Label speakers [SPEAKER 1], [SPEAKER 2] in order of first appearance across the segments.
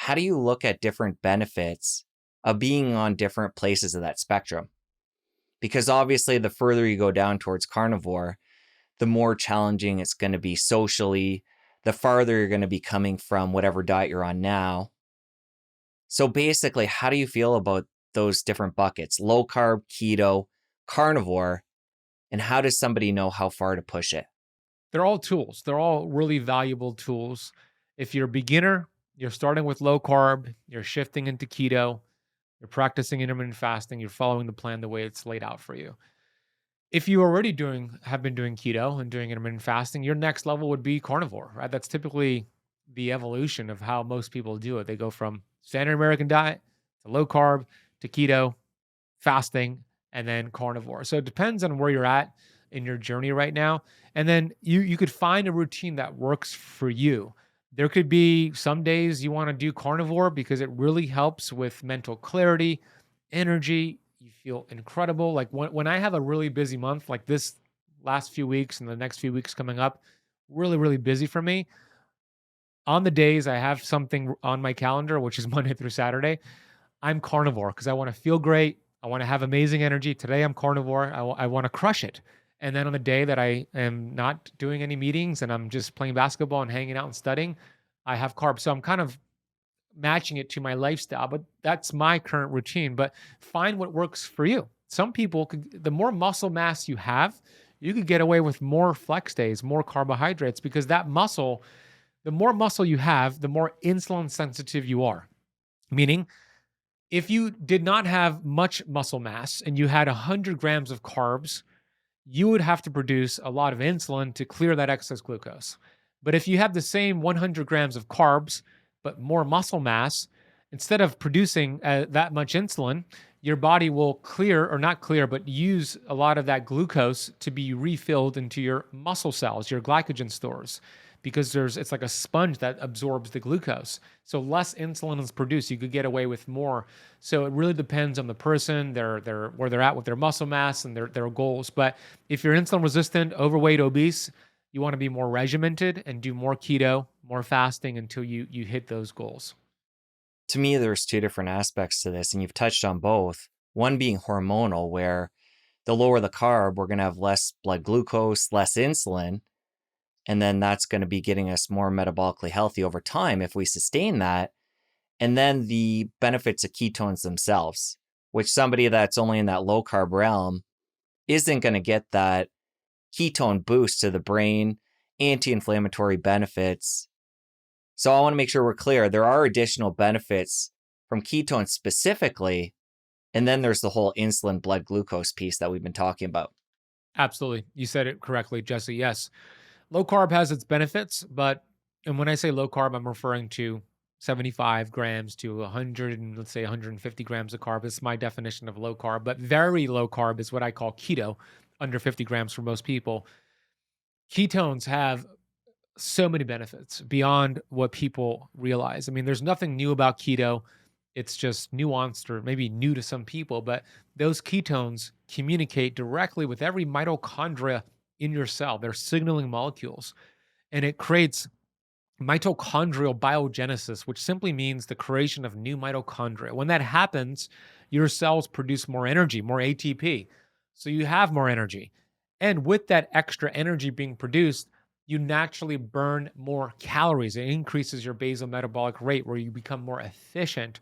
[SPEAKER 1] how do you look at different benefits of being on different places of that spectrum? Because obviously, the further you go down towards carnivore, the more challenging it's going to be socially, the farther you're going to be coming from whatever diet you're on now. So basically, how do you feel about those different buckets? Low carb, keto, carnivore, and how does somebody know how far to push it?
[SPEAKER 2] They're all tools. They're all really valuable tools. If you're a beginner, you're starting with low carb, you're shifting into keto, you're practicing intermittent fasting, you're following the plan the way it's laid out for you. If you already have been doing keto and doing intermittent fasting, your next level would be carnivore, right? That's typically the evolution of how most people do it. They go from standard American diet to low carb to keto, fasting, and then carnivore. So it depends on where you're at in your journey right now. And then you could find a routine that works for you. There could be some days you want to do carnivore because it really helps with mental clarity, energy. You feel incredible. Like when I have a really busy month, like this last few weeks and the next few weeks coming up, really, really busy for me. On the days I have something on my calendar, which is Monday through Saturday, I'm carnivore because I want to feel great. I want to have amazing energy. Today I'm carnivore. I want to crush it. And then on the day that I am not doing any meetings and I'm just playing basketball and hanging out and studying, I have carbs. So I'm kind of matching it to my lifestyle, but that's my current routine. But find what works for you. Some people, the more muscle mass you have, you could get away with more flex days, more carbohydrates, because that muscle, the more muscle you have, the more insulin sensitive you are. Meaning, if you did not have much muscle mass and you had 100 grams of carbs, you would have to produce a lot of insulin to clear that excess glucose. But if you have the same 100 grams of carbs, but more muscle mass, instead of producing that much insulin, your body will clear, or not clear, but use a lot of that glucose to be refilled into your muscle cells, your glycogen stores, because it's like a sponge that absorbs the glucose. So less insulin is produced. You could get away with more. So it really depends on the person, their where they're at with their muscle mass and their goals. But if you're insulin resistant, overweight, obese, you want to be more regimented and do more keto, more fasting until you hit those goals.
[SPEAKER 1] To me, there's two different aspects to this, and you've touched on both. One being hormonal, where the lower the carb, we're going to have less blood glucose, less insulin, and then that's going to be getting us more metabolically healthy over time if we sustain that. And then the benefits of ketones themselves, which somebody that's only in that low carb realm isn't going to get that ketone boost to the brain, anti-inflammatory benefits. So I want to make sure we're clear. There are additional benefits from ketones specifically, and then there's the whole insulin blood glucose piece that we've been talking about.
[SPEAKER 2] Absolutely. You said it correctly, Jesse. Yes. Low carb has its benefits, and when I say low carb, I'm referring to 75 grams to 100 and let's say 150 grams of carb. It's my definition of low carb, but very low carb is what I call keto, under 50 grams for most people. Ketones have so many benefits beyond what people realize. I mean, there's nothing new about keto. It's just nuanced or maybe new to some people, but those ketones communicate directly with every mitochondria in your cell. They're signaling molecules, and it creates mitochondrial biogenesis, which simply means the creation of new mitochondria. When that happens, your cells produce more energy, more ATP. So you have more energy. And with that extra energy being produced, you naturally burn more calories. It increases your basal metabolic rate where you become more efficient.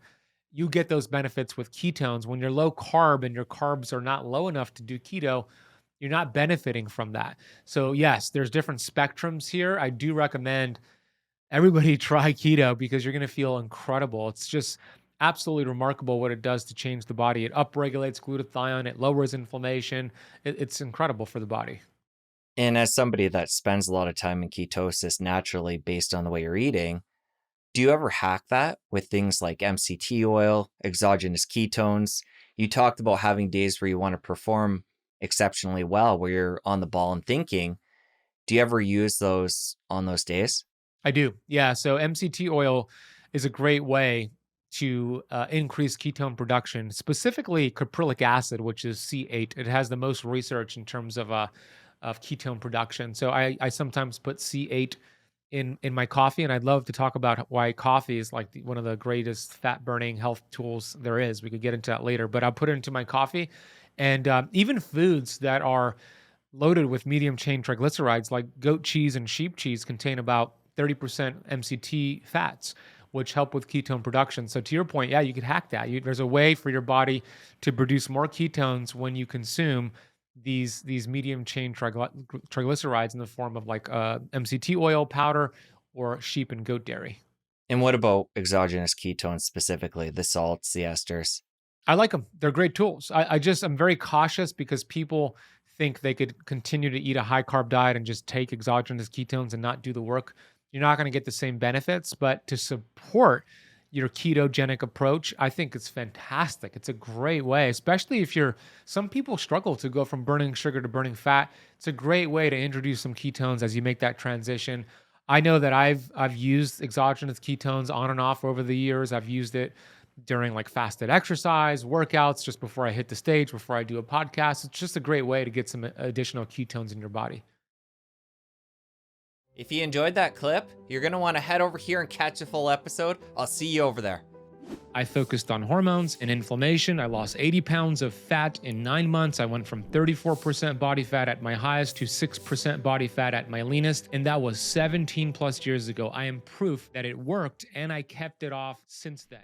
[SPEAKER 2] You get those benefits with ketones. When you're low carb and your carbs are not low enough to do keto, you're not benefiting from that. So yes, there's different spectrums here. I do recommend everybody try keto because you're going to feel incredible. It's just absolutely remarkable what it does to change the body. It upregulates glutathione, it lowers inflammation. It's incredible for the body.
[SPEAKER 1] And as somebody that spends a lot of time in ketosis naturally based on the way you're eating, do you ever hack that with things like MCT oil, exogenous ketones? You talked about having days where you want to perform exceptionally well, where you're on the ball and thinking. Do you ever use those on those days?
[SPEAKER 2] I do. Yeah. So MCT oil is a great way to increase ketone production, specifically caprylic acid, which is C8. It has the most research in terms of ketone production. So I sometimes put C8 in my coffee, and I'd love to talk about why coffee is like one of the greatest fat burning health tools there is. We could get into that later, but I'll put it into my coffee, and even foods that are loaded with medium chain triglycerides, like goat cheese and sheep cheese, contain about 30% MCT fats, which help with ketone production. So to your point, yeah, you could hack that. There's a way for your body to produce more ketones when you consume these medium chain triglycerides in the form of like MCT oil powder or sheep and goat dairy.
[SPEAKER 1] And what about exogenous ketones specifically, the salts, the esters?
[SPEAKER 2] I like them. They're great tools. I'm very cautious because people think they could continue to eat a high carb diet and just take exogenous ketones and not do the work. You're not going to get the same benefits, but to support your ketogenic approach, I think it's fantastic. It's a great way, especially if some people struggle to go from burning sugar to burning fat. It's a great way to introduce some ketones as you make that transition. I know that I've used exogenous ketones on and off over the years. I've used it during like fasted exercise, workouts, just before I hit the stage, before I do a podcast. It's just a great way to get some additional ketones in your body.
[SPEAKER 1] If you enjoyed that clip, you're going to want to head over here and catch the full episode. I'll see you over there.
[SPEAKER 2] I focused on hormones and inflammation. I lost 80 pounds of fat in 9 months. I went from 34% body fat at my highest to 6% body fat at my leanest. And that was 17 plus years ago. I am proof that it worked, and I kept it off since then.